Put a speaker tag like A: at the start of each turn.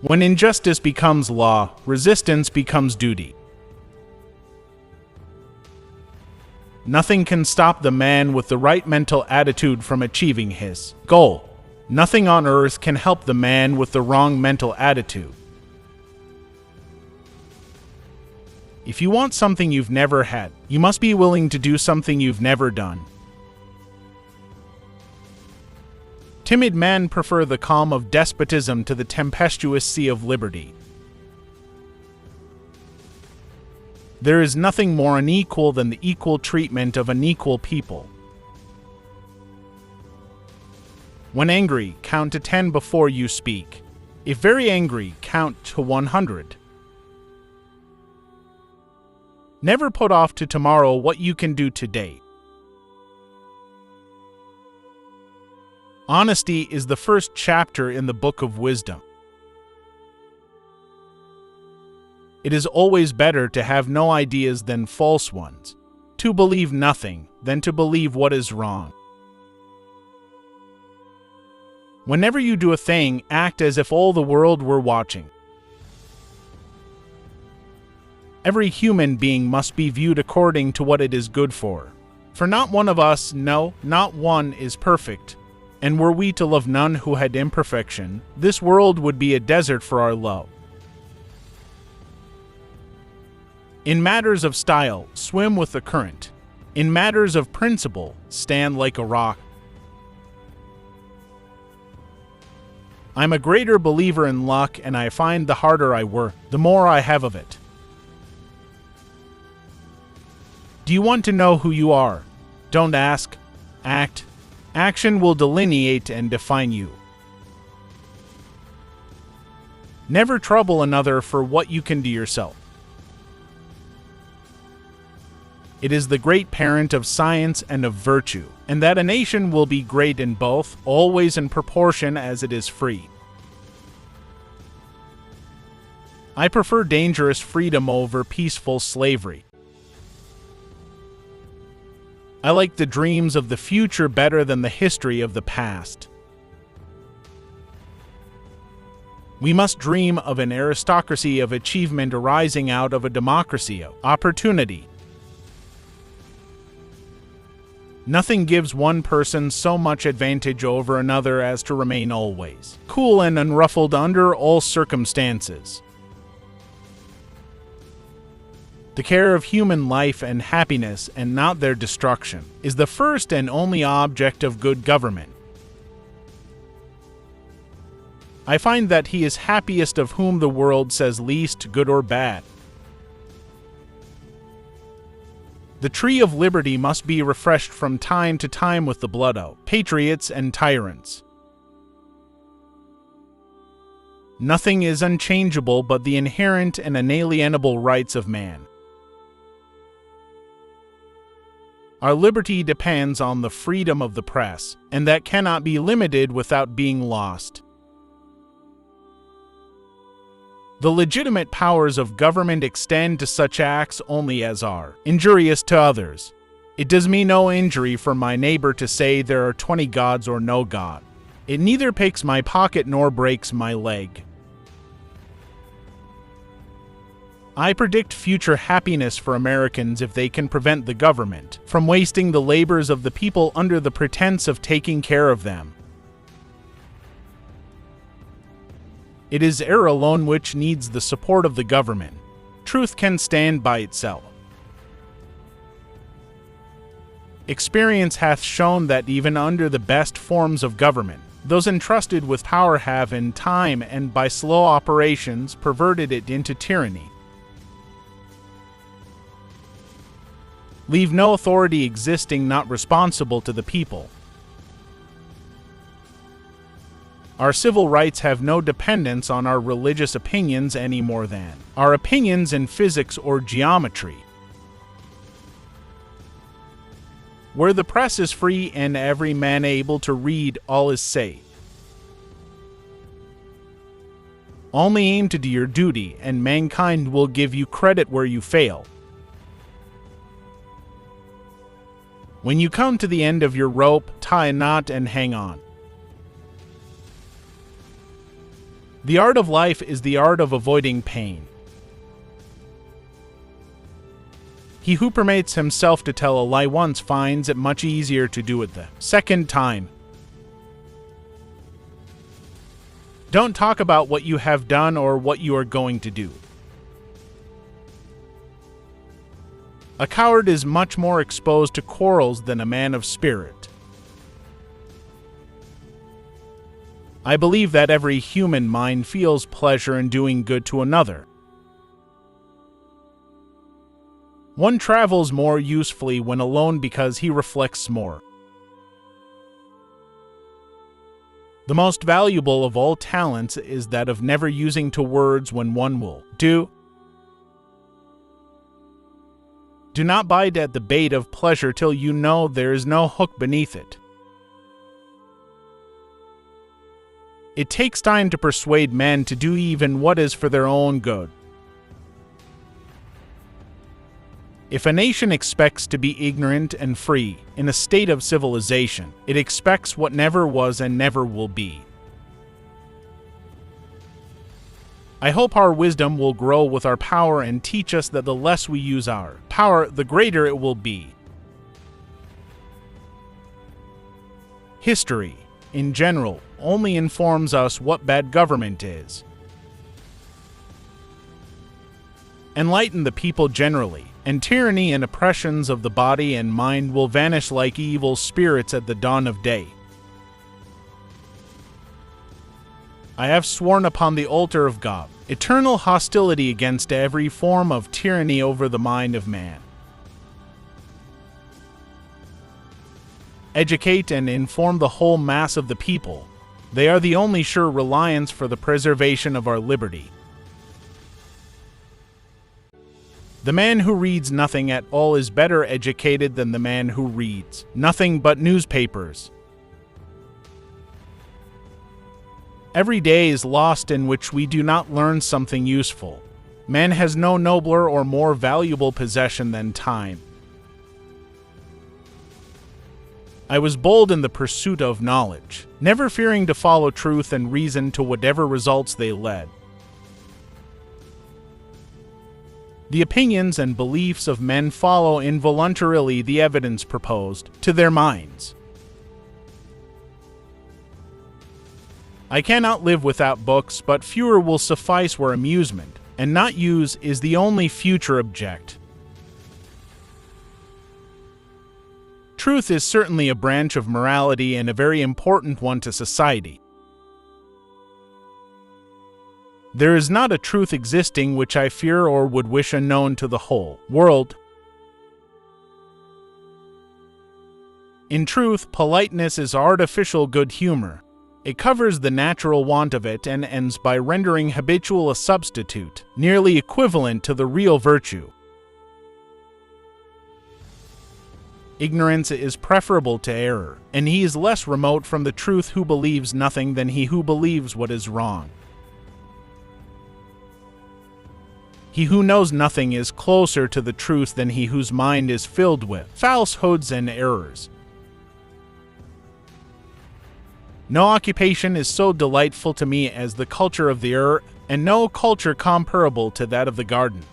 A: When injustice becomes law, resistance becomes duty. Nothing can stop the man with the right mental attitude from achieving his goal. Nothing on earth can help the man with the wrong mental attitude. If you want something you've never had, you must be willing to do something you've never done. Timid men prefer the calm of despotism to the tempestuous sea of liberty. There is nothing more unequal than the equal treatment of unequal people. When angry, count to 10 before you speak. If very angry, count to 100. Never put off to tomorrow what you can do today. Honesty is the first chapter in the book of wisdom. It is always better to have no ideas than false ones, to believe nothing than to believe what is wrong. Whenever you do a thing, act as if all the world were watching. Every human being must be viewed according to what it is good for. For not one of us, no, not one, is perfect. And were we to love none who had imperfection, this world would be a desert for our love. In matters of style, swim with the current. In matters of principle, stand like a rock. I'm a greater believer in luck, and I find the harder I work, the more I have of it. Do you want to know who you are? Don't ask. Act. Action will delineate and define you. Never trouble another for what you can do yourself. It is the great parent of science and of virtue, and that a nation will be great in both, always in proportion as it is free. I prefer dangerous freedom over peaceful slavery. I like the dreams of the future better than the history of the past. We must dream of an aristocracy of achievement arising out of a democracy of opportunity. Nothing gives one person so much advantage over another as to remain always cool and unruffled under all circumstances. The care of human life and happiness, and not their destruction, is the first and only object of good government. I find that he is happiest of whom the world says least, good or bad. The tree of liberty must be refreshed from time to time with the blood of patriots and tyrants. Nothing is unchangeable but the inherent and inalienable rights of man. Our liberty depends on the freedom of the press, and that cannot be limited without being lost. The legitimate powers of government extend to such acts only as are injurious to others. It does me no injury for my neighbor to say there are 20 gods or no God. It neither picks my pocket nor breaks my leg. I predict future happiness for Americans if they can prevent the government from wasting the labors of the people under the pretense of taking care of them. It is error alone which needs the support of the government. Truth can stand by itself. Experience hath shown that even under the best forms of government, those entrusted with power have in time and by slow operations perverted it into tyranny. Leave no authority existing not responsible to the people. Our civil rights have no dependence on our religious opinions any more than our opinions in physics or geometry. Where the press is free and every man able to read, all is safe. Only aim to do your duty, and mankind will give you credit where you fail. When you come to the end of your rope, tie a knot and hang on. The art of life is the art of avoiding pain. He who permits himself to tell a lie once finds it much easier to do it the second time. Don't talk about what you have done or what you are going to do. A coward is much more exposed to quarrels than a man of spirit. I believe that every human mind feels pleasure in doing good to another. One travels more usefully when alone because he reflects more. The most valuable of all talents is that of never using to words when one will do. Do not bite at the bait of pleasure till you know there is no hook beneath it. It takes time to persuade men to do even what is for their own good. If a nation expects to be ignorant and free in a state of civilization, it expects what never was and never will be. I hope our wisdom will grow with our power and teach us that the less we use our power, the greater it will be. History, in general, only informs us what bad government is. Enlighten the people generally, and tyranny and oppressions of the body and mind will vanish like evil spirits at the dawn of day. I have sworn upon the altar of God, eternal hostility against every form of tyranny over the mind of man. Educate and inform the whole mass of the people. They are the only sure reliance for the preservation of our liberty. The man who reads nothing at all is better educated than the man who reads nothing but newspapers. Every day is lost in which we do not learn something useful. Man has no nobler or more valuable possession than time. I was bold in the pursuit of knowledge, never fearing to follow truth and reason to whatever results they led. The opinions and beliefs of men follow involuntarily the evidence proposed to their minds. I cannot live without books, but fewer will suffice where amusement, and not use, is the only future object. Truth is certainly a branch of morality and a very important one to society. There is not a truth existing which I fear or would wish unknown to the whole world. In truth, politeness is artificial good humor. It covers the natural want of it and ends by rendering habitual a substitute, nearly equivalent to the real virtue. Ignorance is preferable to error, and he is less remote from the truth who believes nothing than he who believes what is wrong. He who knows nothing is closer to the truth than he whose mind is filled with falsehoods and errors. No occupation is so delightful to me as the culture of the earth, and no culture comparable to that of the garden.